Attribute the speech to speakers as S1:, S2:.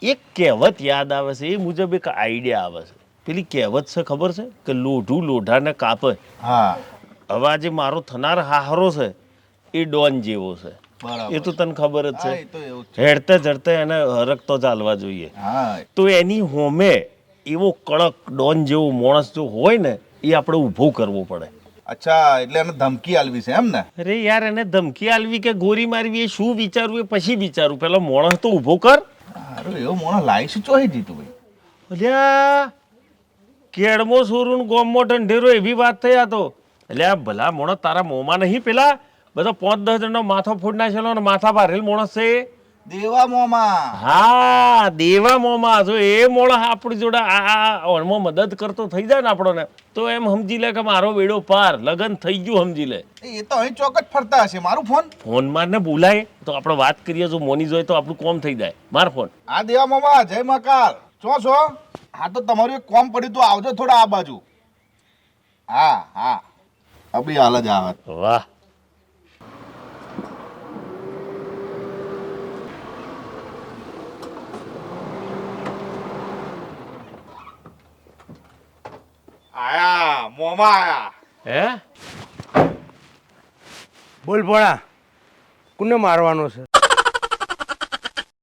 S1: એક કહેવત યાદ આવે છે, એ મુજબ એક આઈડિયા આવે છે. પેલી કહેવત છે ખબર છે કે લોઢું લોઢાને કાપે.
S2: હા
S1: હવે આજે મારો થનાર હાહરો છે એ ડોન જેવો છે. એ તો તને ખબર જ
S2: હા, એ તો એવું જ છે.
S1: છે. હેડતે ઝડતે એને હરકતો ચાલવા જોઈએ.
S2: હા
S1: તો એની હોમે એવો કડક ડોન જેવો માણસ જો હોય ને એ આપણે ઊભો કરવો પડે.
S2: અચ્છા, એટલે એને ધમકી આલવી છે એમ ને?
S1: અરે યાર, એને ધમકી આલવી કે ગોરી મારવી એ શું વિચારવું એ પછી વિચારું. પેલો માણસ તો ઊભો કર.
S2: અરે એવો મોણો લાઈશ ચોહી જીતું ભાઈ.
S1: અલ્યા કેડમો સોરું ગોમો ઢંઢેરો એવી વાત થઈ આ તો. એટલે આ ભલા માણસ તારા મોંમાં નહીં પેલા બધો 5-10 જણનો માથો ફોડ નાખેલો ને માથા ભારેલ માણસ છે.
S2: દેવા મોમાં.
S1: હા, દેવા મોમાં. જો એ માણસ આપણી જોડે આ ઓણમાં મદદ કરતો થઈ જાય ને આપણને, તો એમ સમજી લે કે મારો બેડો પાર, લગન થઈ ગયું સમજી લે.
S2: એ તો અહીં ચોક જ ફરતા હશે. મારું ફોન.
S1: ફોનમાં ને બોલાય તો આપણે વાત કરીએ, જો મોની જોઈએ તો આપણું કોમ થઈ જાય. માર ફોન.
S2: આ દેવા મોમાં, જય મહાકાલ. છો હા, તો તમારું એક કોમ પડ્યું તો આવજો થોડા આ બાજુ. હા હા, અભી હાલ જ આવે.
S1: વાહ.
S2: આયા મોમાં આયા.
S1: હે
S3: બોલ ભોળા, કોને મારવાનો છે?